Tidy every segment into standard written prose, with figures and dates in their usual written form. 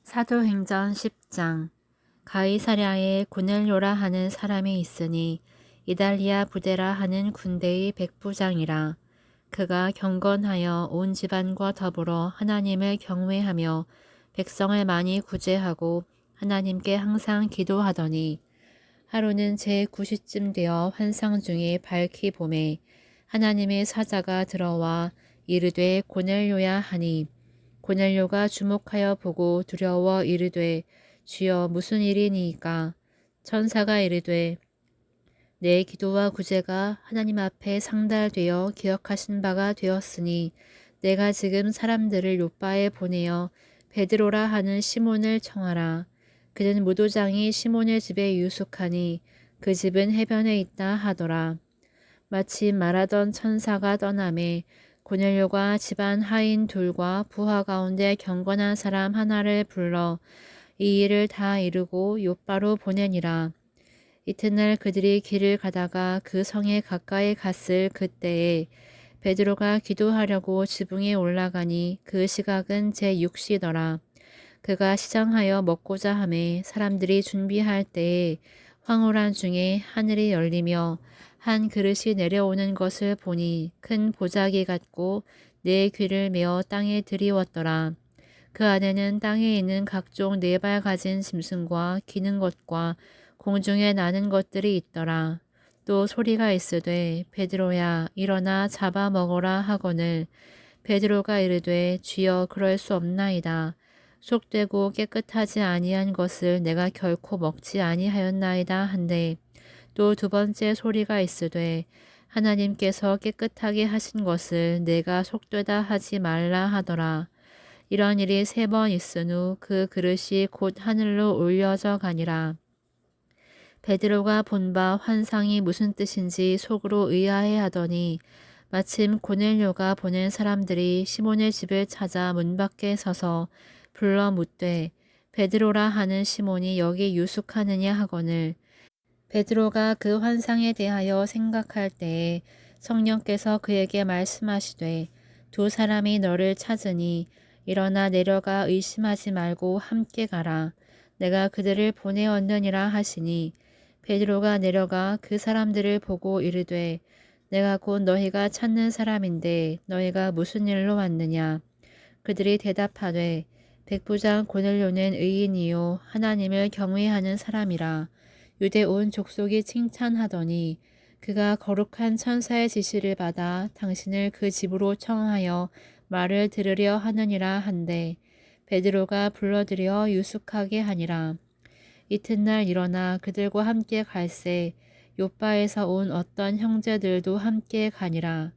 사도행전 10장. 가이사랴에 고넬료라 하는 사람이 있으니 이달리아 부데라 하는 군대의 백부장이라. 그가 경건하여 온 집안과 더불어 하나님을 경외하며 백성을 많이 구제하고 하나님께 항상 기도하더니, 하루는 제9시쯤 되어 환상 중에 밝히 보매 하나님의 사자가 들어와 이르되 고넬료야 하니, 고넬료가 주목하여 보고 두려워 이르되, 주여 무슨 일이니이까? 천사가 이르되, 내 기도와 구제가 하나님 앞에 상달되어 기억하신 바가 되었으니 내가 지금 사람들을 요빠에 보내어 베드로라 하는 시몬을 청하라. 그는 무도장이 시몬의 집에 유숙하니 그 집은 해변에 있다 하더라. 마침 말하던 천사가 떠나매 고넬료가 집안 하인 둘과 부하 가운데 경건한 사람 하나를 불러 이 일을 다 이루고 요빠로 보내니라. 이튿날 그들이 길을 가다가 그 성에 가까이 갔을 그때에 베드로가 기도하려고 지붕에 올라가니 그 시각은 제6시더라. 그가 시장하여 먹고자 하매 사람들이 준비할 때에 황홀한 중에 하늘이 열리며 한 그릇이 내려오는 것을 보니 큰 보자기 같고 네 귀를 메어 땅에 들이웠더라. 그 안에는 땅에 있는 각종 네 발 가진 짐승과 기는 것과 공중에 나는 것들이 있더라. 또 소리가 있으되 베드로야 일어나 잡아 먹어라 하거늘 베드로가 이르되 주여 그럴 수 없나이다. 속되고 깨끗하지 아니한 것을 내가 결코 먹지 아니하였나이다 한데, 또 두 번째 소리가 있으되 하나님께서 깨끗하게 하신 것을 내가 속되다 하지 말라 하더라. 이런 일이 3번 있은 후 그 그릇이 곧 하늘로 올려져 가니라. 베드로가 본 바 환상이 무슨 뜻인지 속으로 의아해하더니 마침 고넬료가 보낸 사람들이 시몬의 집을 찾아 문 밖에 서서 불러 묻되 베드로라 하는 시몬이 여기 유숙하느냐 하거늘, 베드로가 그 환상에 대하여 생각할 때에 성령께서 그에게 말씀하시되 두 사람이 너를 찾으니 일어나 내려가 의심하지 말고 함께 가라. 내가 그들을 보내었느니라 하시니 베드로가 내려가 그 사람들을 보고 이르되 내가 곧 너희가 찾는 사람인데 너희가 무슨 일로 왔느냐? 그들이 대답하되 백부장 고넬료는 의인이요 하나님을 경외하는 사람이라. 유대 온 족속이 칭찬하더니 그가 거룩한 천사의 지시를 받아 당신을 그 집으로 청하여 말을 들으려 하느니라 한데 베드로가 불러들여 유숙하게 하니라. 이튿날 일어나 그들과 함께 갈새 요빠에서 온 어떤 형제들도 함께 가니라.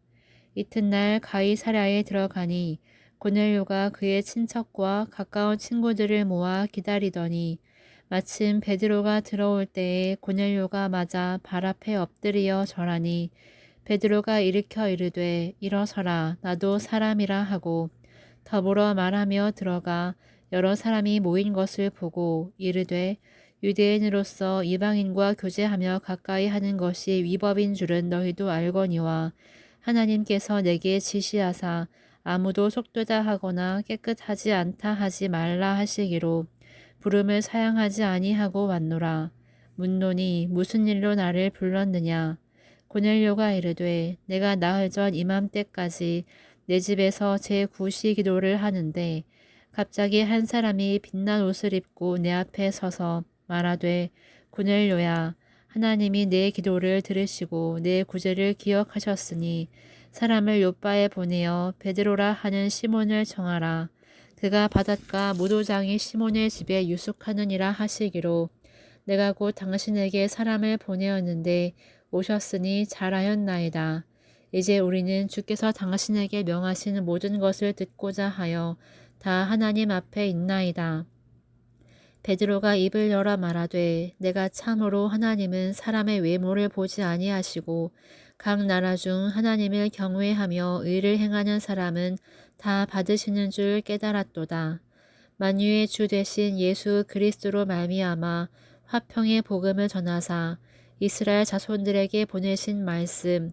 이튿날 가이사랴에 들어가니 고넬료가 그의 친척과 가까운 친구들을 모아 기다리더니 마침 베드로가 들어올 때에 고넬료가 맞아 발 앞에 엎드리어 절하니 베드로가 일으켜 이르되 일어서라 나도 사람이라 하고 더불어 말하며 들어가 여러 사람이 모인 것을 보고 이르되 유대인으로서 이방인과 교제하며 가까이 하는 것이 위법인 줄은 너희도 알거니와 하나님께서 내게 지시하사 아무도 속되다 하거나 깨끗하지 않다 하지 말라 하시기로 부름을 사양하지 아니하고 왔노라. 묻노니 무슨 일로 나를 불렀느냐? 고넬료가 이르되 내가 나흘 전 이맘때까지 내 집에서 제9시 기도를 하는데 갑자기 한 사람이 빛난 옷을 입고 내 앞에 서서 말하되 고넬료야 하나님이 내 기도를 들으시고 내 구제를 기억하셨으니 사람을 요빠에 보내어 베드로라 하는 시몬을 청하라. 그가 바닷가 무도장이 시몬의 집에 유숙하느니라 하시기로 내가 곧 당신에게 사람을 보내었는데 오셨으니 잘하였나이다. 이제 우리는 주께서 당신에게 명하신 모든 것을 듣고자 하여 다 하나님 앞에 있나이다. 베드로가 입을 열어 말하되 내가 참으로 하나님은 사람의 외모를 보지 아니하시고 각 나라 중 하나님을 경외하며 의를 행하는 사람은 다 받으시는 줄 깨달았도다. 만유의 주 되신 예수 그리스도로 말미암아 화평의 복음을 전하사 이스라엘 자손들에게 보내신 말씀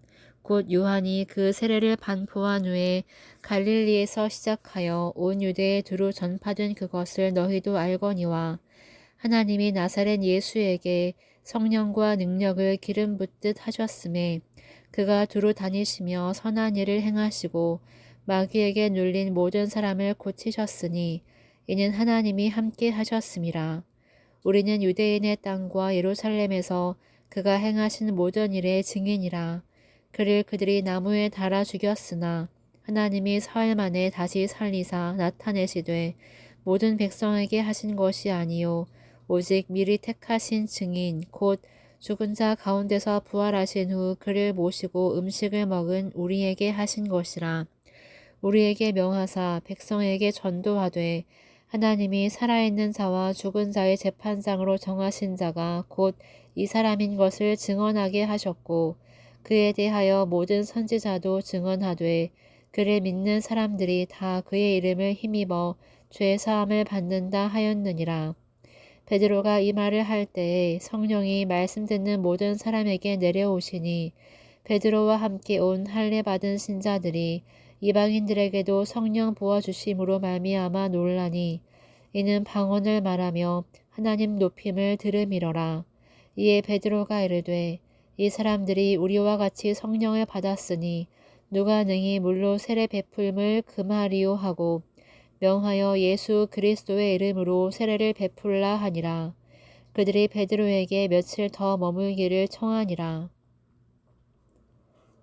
곧 요한이 그 세례를 반포한 후에 갈릴리에서 시작하여 온 유대에 두루 전파된 그것을 너희도 알거니와 하나님이 나사렛 예수에게 성령과 능력을 기름 붓듯 하셨음에 그가 두루 다니시며 선한 일을 행하시고 마귀에게 눌린 모든 사람을 고치셨으니 이는 하나님이 함께 하셨음이라. 우리는 유대인의 땅과 예루살렘에서 그가 행하신 모든 일의 증인이라. 그를 그들이 나무에 달아 죽였으나 하나님이 사흘 만에 다시 살리사 나타내시되 모든 백성에게 하신 것이 아니요 오직 미리 택하신 증인 곧 죽은 자 가운데서 부활하신 후 그를 모시고 음식을 먹은 우리에게 하신 것이라. 우리에게 명하사 백성에게 전도하되 하나님이 살아있는 자와 죽은 자의 재판장으로 정하신 자가 곧 이 사람인 것을 증언하게 하셨고 그에 대하여 모든 선지자도 증언하되 그를 믿는 사람들이 다 그의 이름을 힘입어 죄 사함을 받는다 하였느니라. 베드로가 이 말을 할 때에 성령이 말씀 듣는 모든 사람에게 내려오시니 베드로와 함께 온 할례 받은 신자들이 이방인들에게도 성령 부어 주심으로 말미암아 놀라니 이는 방언을 말하며 하나님 높임을 들음이러라. 이에 베드로가 이르되 이 사람들이 우리와 같이 성령을 받았으니 누가 능히 물로 세례 베풀음을 금하리요 하고 명하여 예수 그리스도의 이름으로 세례를 베풀라 하니라. 그들이 베드로에게 며칠 더 머물기를 청하니라.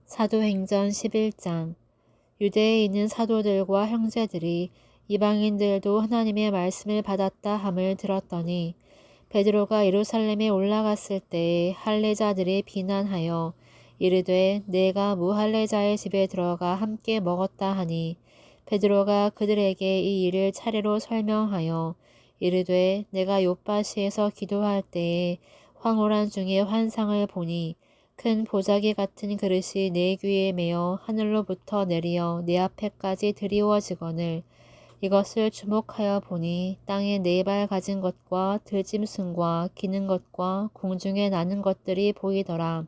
사도행전 11장. 유대에 있는 사도들과 형제들이 이방인들도 하나님의 말씀을 받았다 함을 들었더니 베드로가 예루살렘에 올라갔을 때에 할례자들이 비난하여 이르되 내가 무할례자의 집에 들어가 함께 먹었다 하니 베드로가 그들에게 이 일을 차례로 설명하여 이르되 내가 욥바시에서 기도할 때에 황홀한 중에 환상을 보니 큰 보자기 같은 그릇이 내 귀에 매어 하늘로부터 내리어 내 앞에까지 드리워지거늘 이것을 주목하여 보니 땅에 네 발 가진 것과 들짐승과 기는 것과 공중에 나는 것들이 보이더라.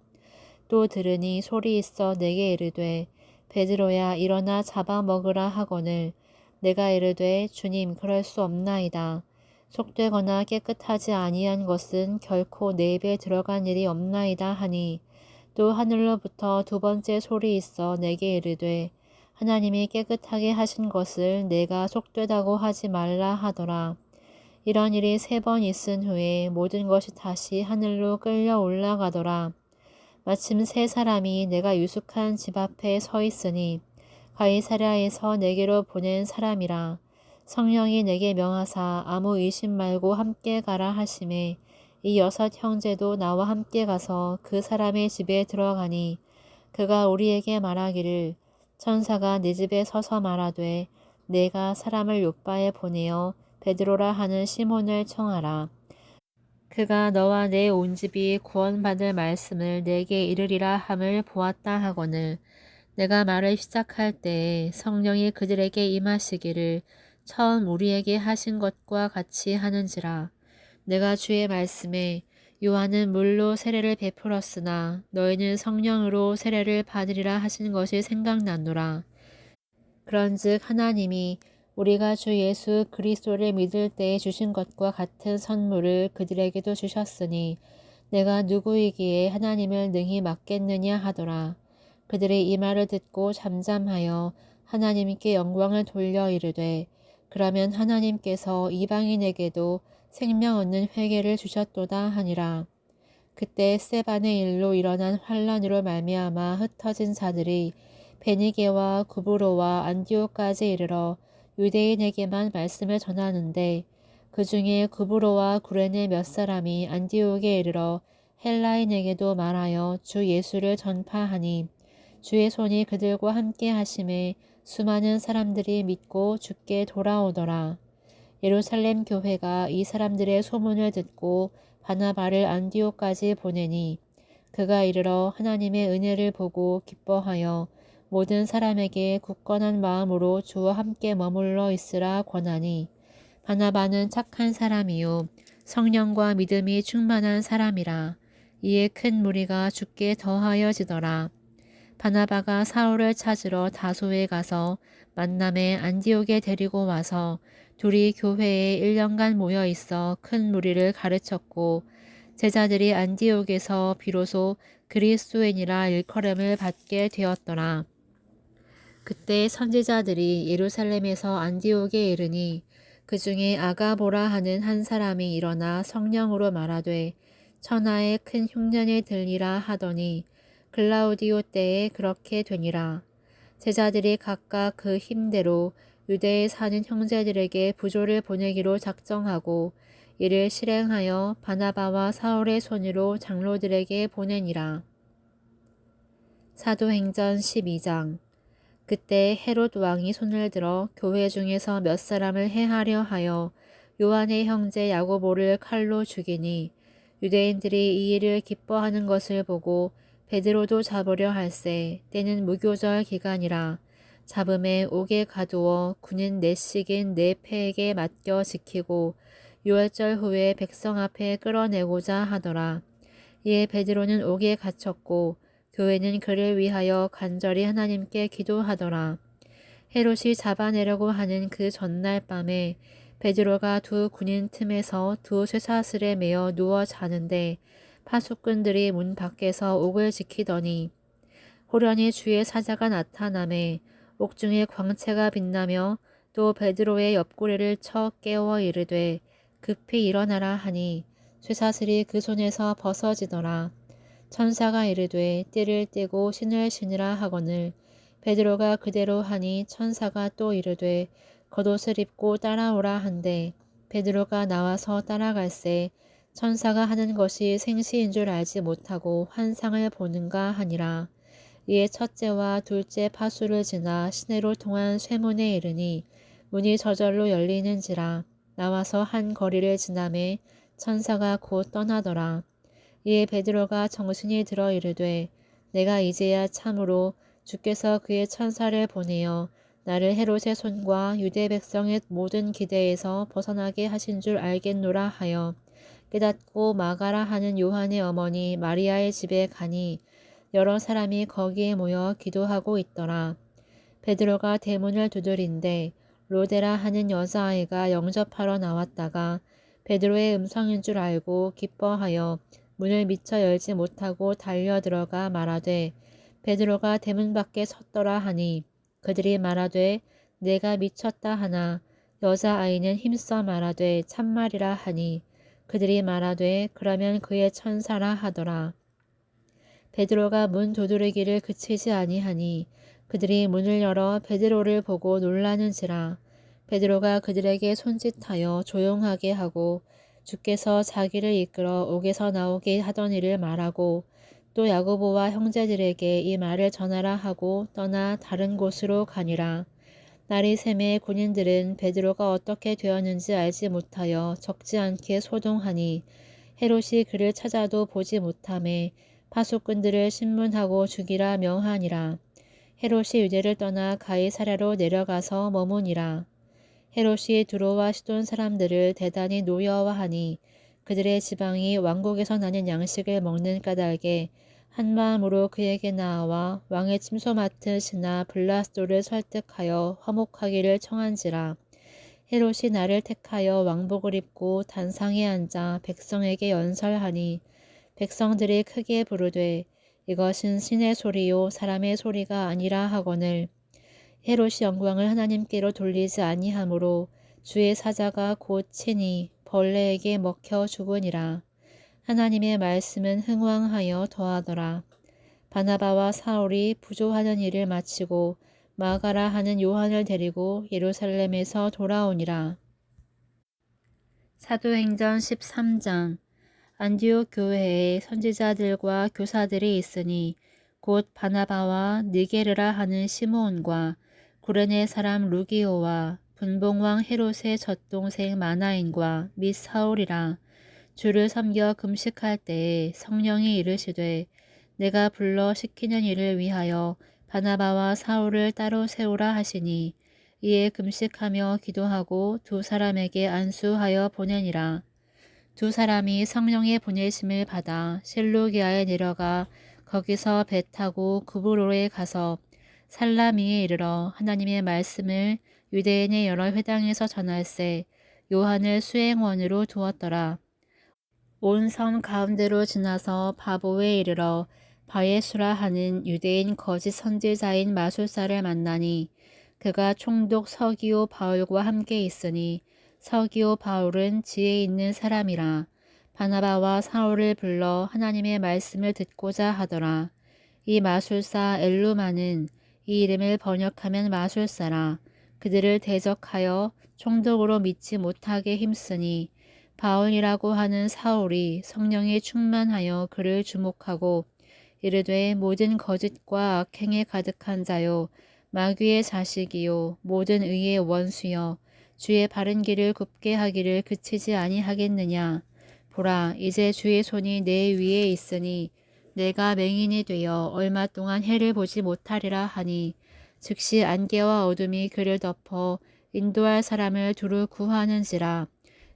또 들으니 소리 있어 내게 이르되 베드로야 일어나 잡아먹으라 하거늘 내가 이르되 주님 그럴 수 없나이다. 속되거나 깨끗하지 아니한 것은 결코 내 입에 들어간 일이 없나이다 하니 또 하늘로부터 두 번째 소리 있어 내게 이르되 하나님이 깨끗하게 하신 것을 내가 속되다고 하지 말라 하더라. 이런 일이 3번 있은 후에 모든 것이 다시 하늘로 끌려 올라가더라. 마침 3사람이 내가 유숙한 집 앞에 서 있으니 가이사랴에서 내게로 보낸 사람이라. 성령이 내게 명하사 아무 의심 말고 함께 가라 하심에 이 6 형제도 나와 함께 가서 그 사람의 집에 들어가니 그가 우리에게 말하기를 천사가 네 집에 서서 말하되 내가 사람을 욥바에 보내어 베드로라 하는 시몬을 청하라. 그가 너와 내 온 집이 구원받을 말씀을 내게 이르리라 함을 보았다 하거늘 내가 말을 시작할 때에 성령이 그들에게 임하시기를 처음 우리에게 하신 것과 같이 하는지라. 내가 주의 말씀에 요한은 물로 세례를 베풀었으나 너희는 성령으로 세례를 받으리라 하신 것이 생각나노라. 그런즉 하나님이 우리가 주 예수 그리스도를 믿을 때에 주신 것과 같은 선물을 그들에게도 주셨으니 내가 누구이기에 하나님을 능히 막겠느냐 하더라. 그들이 이 말을 듣고 잠잠하여 하나님께 영광을 돌려 이르되 그러면 하나님께서 이방인에게도 생명 얻는 회개를 주셨도다 하니라. 그때 스데반의 일로 일어난 환란으로 말미암아 흩어진 자들이 베니게와 구브로와 안디옥까지 이르러 유대인에게만 말씀을 전하는데 그 중에 구브로와 구레네 몇 사람이 안디옥에 이르러 헬라인에게도 말하여 주 예수를 전파하니 주의 손이 그들과 함께 하심에 수많은 사람들이 믿고 주께 돌아오더라. 예루살렘 교회가 이 사람들의 소문을 듣고 바나바를 안디옥까지 보내니 그가 이르러 하나님의 은혜를 보고 기뻐하여 모든 사람에게 굳건한 마음으로 주와 함께 머물러 있으라 권하니 바나바는 착한 사람이요 성령과 믿음이 충만한 사람이라. 이에 큰 무리가 주께 더하여지더라. 바나바가 사울을 찾으러 다소에 가서 만남에 안디옥에 데리고 와서 둘이 교회에 1년간 모여 있어 큰 무리를 가르쳤고 제자들이 안디옥에서 비로소 그리스도인이라 일컬음을 받게 되었더라. 그때 선지자들이 예루살렘에서 안디옥에 이르니 그 중에 아가보라 하는 한 사람이 일어나 성령으로 말하되 천하에 큰 흉년이 들리라 하더니 글라우디오 때에 그렇게 되니라. 제자들이 각각 그 힘대로 유대에 사는 형제들에게 부조를 보내기로 작정하고 이를 실행하여 바나바와 사울의 손으로 장로들에게 보내니라. 사도행전 12장. 그때 헤롯 왕이 손을 들어 교회 중에서 몇 사람을 해하려 하여 요한의 형제 야고보를 칼로 죽이니 유대인들이 이 일을 기뻐하는 것을 보고 베드로도 잡으려 할세 때는 무교절 기간이라 잡음에 옥에 가두어 군인 넷씩인 네 패에게 맡겨 지키고 유월절 후에 백성 앞에 끌어내고자 하더라. 이에 베드로는 옥에 갇혔고 교회는 그를 위하여 간절히 하나님께 기도하더라. 헤롯이 잡아내려고 하는 그 전날 밤에 베드로가 두 군인 틈에서 두 쇠사슬에 매어 누워 자는데 파수꾼들이 문 밖에서 옥을 지키더니 호련히 주의 사자가 나타나매 옥중에 광채가 빛나며 또 베드로의 옆구리를 쳐 깨워 이르되 급히 일어나라 하니 쇠사슬이 그 손에서 벗어지더라. 천사가 이르되 띠를 띠고 신을 신으라 하거늘 베드로가 그대로 하니 천사가 또 이르되 겉옷을 입고 따라오라 한데 베드로가 나와서 따라갈새 천사가 하는 것이 생시인 줄 알지 못하고 환상을 보는가 하니라. 이에 첫째와 둘째 파수를 지나 시내로 통한 쇠문에 이르니 문이 저절로 열리는지라 나와서 한 거리를 지나매 천사가 곧 떠나더라. 이에 베드로가 정신이 들어 이르되 내가 이제야 참으로 주께서 그의 천사를 보내어 나를 헤롯의 손과 유대 백성의 모든 기대에서 벗어나게 하신 줄 알겠노라 하여 깨닫고 마가라 하는 요한의 어머니 마리아의 집에 가니 여러 사람이 거기에 모여 기도하고 있더라. 베드로가 대문을 두드린데 로데라 하는 여자아이가 영접하러 나왔다가 베드로의 음성인 줄 알고 기뻐하여 문을 미처 열지 못하고 달려들어가 말하되 베드로가 대문 밖에 섰더라 하니 그들이 말하되 내가 미쳤다 하나 여자아이는 힘써 말하되 참말이라 하니 그들이 말하되 그러면 그의 천사라 하더라. 베드로가 문 두드리기를 그치지 아니하니 그들이 문을 열어 베드로를 보고 놀라는지라. 베드로가 그들에게 손짓하여 조용하게 하고 주께서 자기를 이끌어 옥에서 나오게 하던 일을 말하고 또 야고보와 형제들에게 이 말을 전하라 하고 떠나 다른 곳으로 가니라. 날이 새매 군인들은 베드로가 어떻게 되었는지 알지 못하여 적지 않게 소동하니 헤롯이 그를 찾아도 보지 못하매 파수꾼들을 신문하고 죽이라 명하니라. 헤롯이 유대를 떠나 가이사랴로 내려가서 머무니라. 헤롯이 두로와 시돈 사람들을 대단히 노여워하니 그들의 지방이 왕국에서 나는 양식을 먹는 까닭에 한마음으로 그에게 나아와 왕의 침소 맡은 신하 블라스도를 설득하여 화목하기를 청한지라. 헤롯이 나를 택하여 왕복을 입고 단상에 앉아 백성에게 연설하니 백성들이 크게 부르되 이것은 신의 소리요 사람의 소리가 아니라 하거늘 헤롯이 영광을 하나님께로 돌리지 아니하므로 주의 사자가 곧 친히 벌레에게 먹혀 죽으니라. 하나님의 말씀은 흥왕하여 더하더라. 바나바와 사울이 부조하는 일을 마치고 마가라 하는 요한을 데리고 예루살렘에서 돌아오니라. 사도행전 13장. 안디옥 교회에 선지자들과 교사들이 있으니 곧 바나바와 니게르라 하는 시므온과 구레네 사람 루기오와 분봉왕 헤롯의 젖동생 마나인과 및 사울이라. 주를 섬겨 금식할 때에 성령이 이르시되 내가 불러 시키는 일을 위하여 바나바와 사울을 따로 세우라 하시니 이에 금식하며 기도하고 두 사람에게 안수하여 보내니라. 두 사람이 성령의 보내심을 받아 실루기아에 내려가 거기서 배 타고 구브로에 가서 살라미에 이르러 하나님의 말씀을 유대인의 여러 회당에서 전할세 요한을 수행원으로 두었더라. 온 섬 가운데로 지나서 바보에 이르러 바예수라 하는 유대인 거짓 선지자인 마술사를 만나니 그가 총독 서기오 바울과 함께 있으니 서기오 바울은 지혜 있는 사람이라. 바나바와 사울을 불러 하나님의 말씀을 듣고자 하더라. 이 마술사 엘루마는 이 이름을 번역하면 마술사라. 그들을 대적하여 총독으로 믿지 못하게 힘쓰니 바울이라고 하는 사울이 성령에 충만하여 그를 주목하고 이르되 모든 거짓과 악행에 가득한 자요 마귀의 자식이요 모든 의의 원수여 주의 바른 길을 굽게 하기를 그치지 아니하겠느냐. 보라 이제 주의 손이 내 위에 있으니 내가 맹인이 되어 얼마 동안 해를 보지 못하리라 하니 즉시 안개와 어둠이 그를 덮어 인도할 사람을 두루 구하는지라.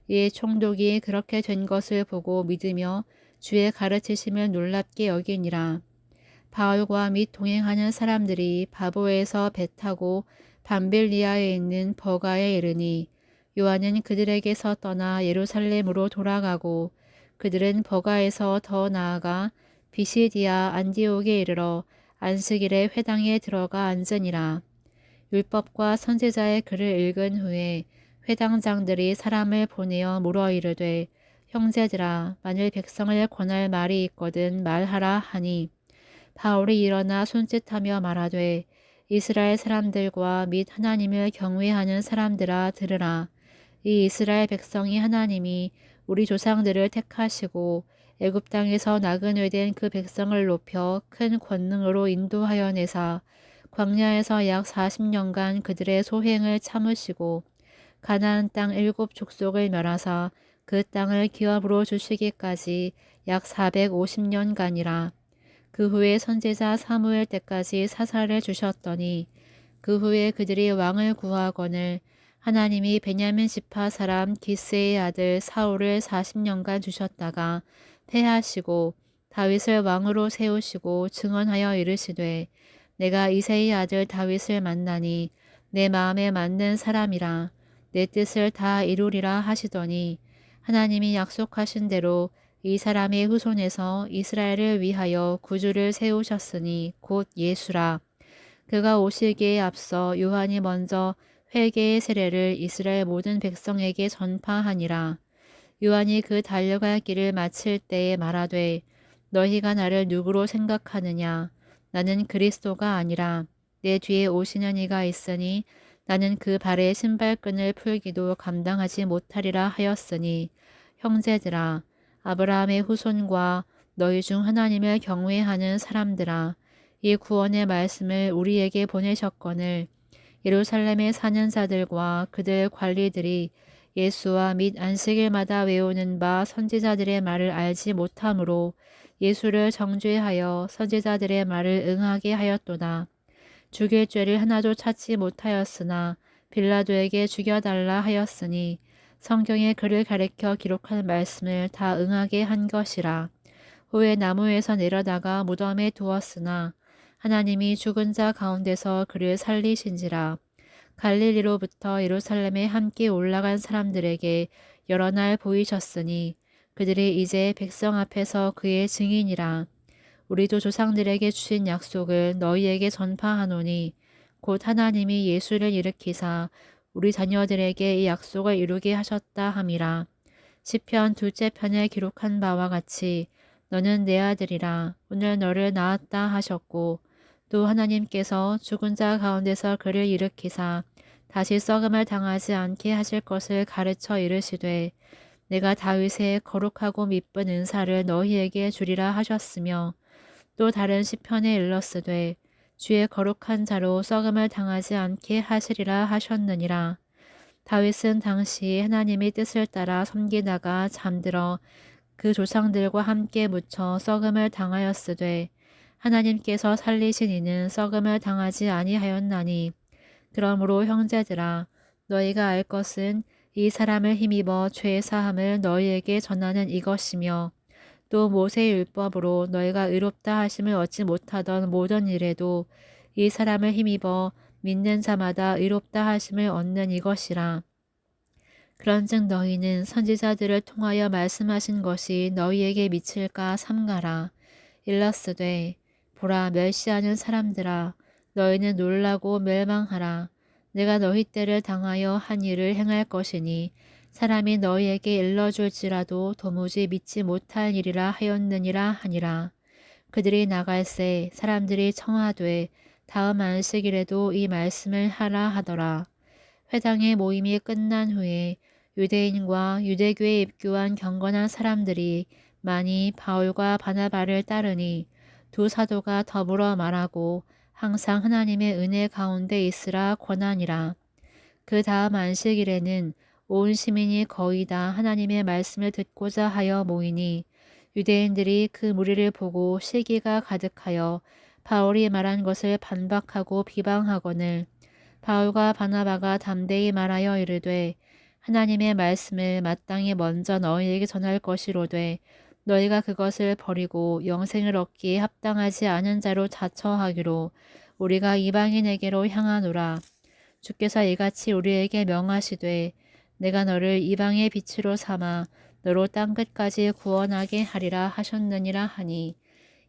이 총독이 그렇게 된 것을 보고 믿으며 주의 가르치심을 놀랍게 여기니라. 바울과 및 동행하는 사람들이 바보에서 배 타고 밤빌리아에 있는 버가에 이르니 요한은 그들에게서 떠나 예루살렘으로 돌아가고 그들은 버가에서 더 나아가 비시디아 안디옥에 이르러 안식일에 회당에 들어가 앉으니라. 율법과 선지자의 글을 읽은 후에 회당장들이 사람을 보내어 물어 이르되 형제들아 만일 백성을 권할 말이 있거든 말하라 하니 바울이 일어나 손짓하며 말하되 이스라엘 사람들과 및 하나님을 경외하는 사람들아 들으라. 이 이스라엘 백성이 하나님이 우리 조상들을 택하시고 애굽 땅에서 나그네 된 그 백성을 높여 큰 권능으로 인도하여 내사 광야에서 약 40년간 그들의 소행을 참으시고 가나안 땅 7족속을 멸하사 그 땅을 기업으로 주시기까지 약 450년간이라. 그 후에 선지자 사무엘 때까지 사사를 주셨더니 그 후에 그들이 왕을 구하거늘 하나님이 베냐민 지파 사람 기스의 아들 사울을 40년간 주셨다가 패하시고 다윗을 왕으로 세우시고 증언하여 이르시되 내가 이새의 아들 다윗을 만나니 내 마음에 맞는 사람이라 내 뜻을 다 이루리라 하시더니 하나님이 약속하신 대로 이 사람의 후손에서 이스라엘을 위하여 구주를 세우셨으니 곧 예수라. 그가 오시기에 앞서 요한이 먼저 회개의 세례를 이스라엘 모든 백성에게 전파하니라. 요한이 그 달려갈 길을 마칠 때에 말하되 너희가 나를 누구로 생각하느냐. 나는 그리스도가 아니라 내 뒤에 오시는 이가 있으니 나는 그 발의 신발끈을 풀기도 감당하지 못하리라 하였으니 형제들아 아브라함의 후손과 너희 중 하나님을 경외하는 사람들아 이 구원의 말씀을 우리에게 보내셨거늘 예루살렘에 사는 자들과 그들 관리들이 예수와 및 안식일마다 외우는 바 선지자들의 말을 알지 못하므로 예수를 정죄하여 선지자들의 말을 응하게 하였도다. 죽일 죄를 하나도 찾지 못하였으나 빌라도에게 죽여달라 하였으니 성경에 그를 가리켜 기록한 말씀을 다 응하게 한 것이라. 후에 나무에서 내려다가 무덤에 두었으나 하나님이 죽은 자 가운데서 그를 살리신지라. 갈릴리로부터 예루살렘에 함께 올라간 사람들에게 여러 날 보이셨으니 그들이 이제 백성 앞에서 그의 증인이라. 우리도 조상들에게 주신 약속을 너희에게 전파하노니 곧 하나님이 예수를 일으키사 우리 자녀들에게 이 약속을 이루게 하셨다 함이라. 시편 2째 편에 기록한 바와 같이 너는 내 아들이라 오늘 너를 낳았다 하셨고 또 하나님께서 죽은 자 가운데서 그를 일으키사 다시 썩음을 당하지 않게 하실 것을 가르쳐 이르시되 내가 다윗의 거룩하고 미쁜 은사를 너희에게 주리라 하셨으며 또 다른 시편에 일렀으되 주의 거룩한 자로 썩음을 당하지 않게 하시리라 하셨느니라. 다윗은 당시 하나님의 뜻을 따라 섬기다가 잠들어 그 조상들과 함께 묻혀 썩음을 당하였으되 하나님께서 살리신 이는 썩음을 당하지 아니하였나니 그러므로 형제들아 너희가 알 것은 이 사람을 힘입어 죄 사함을 너희에게 전하는 이것이며 또 모세의 율법으로 너희가 의롭다 하심을 얻지 못하던 모든 일에도 이 사람을 힘입어 믿는 자마다 의롭다 하심을 얻는 이것이라. 그런즉 너희는 선지자들을 통하여 말씀하신 것이 너희에게 미칠까 삼가라. 일러스되 보라 멸시하는 사람들아 너희는 놀라고 멸망하라. 내가 너희 때를 당하여 한 일을 행할 것이니 사람이 너희에게 일러줄지라도 도무지 믿지 못할 일이라 하였느니라 하니라. 그들이 나갈새 사람들이 청하되 다음 안식일에도 이 말씀을 하라 하더라. 회당의 모임이 끝난 후에 유대인과 유대교에 입교한 경건한 사람들이 많이 바울과 바나바를 따르니 두 사도가 더불어 말하고 항상 하나님의 은혜 가운데 있으라 권하니라. 그 다음 안식일에는 온 시민이 거의 다 하나님의 말씀을 듣고자 하여 모이니 유대인들이 그 무리를 보고 시기가 가득하여 바울이 말한 것을 반박하고 비방하거늘 바울과 바나바가 담대히 말하여 이르되 하나님의 말씀을 마땅히 먼저 너희에게 전할 것이로되 너희가 그것을 버리고 영생을 얻기에 합당하지 않은 자로 자처하기로 우리가 이방인에게로 향하노라. 주께서 이같이 우리에게 명하시되 내가 너를 이방의 빛으로 삼아 너로 땅끝까지 구원하게 하리라 하셨느니라 하니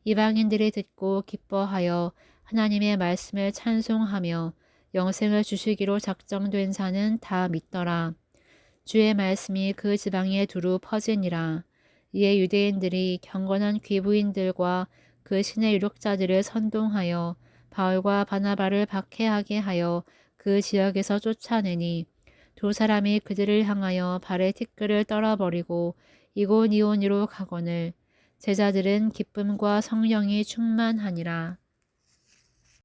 이방인들이 듣고 기뻐하여 하나님의 말씀을 찬송하며 영생을 주시기로 작정된 자는 다 믿더라. 주의 말씀이 그 지방에 두루 퍼지니라. 이에 유대인들이 경건한 귀부인들과 그 신의 유력자들을 선동하여 바울과 바나바를 박해하게 하여 그 지역에서 쫓아내니 두 사람이 그들을 향하여 발의 티끌을 떨어버리고 이곳이온으로 가거늘 제자들은 기쁨과 성령이 충만하니라.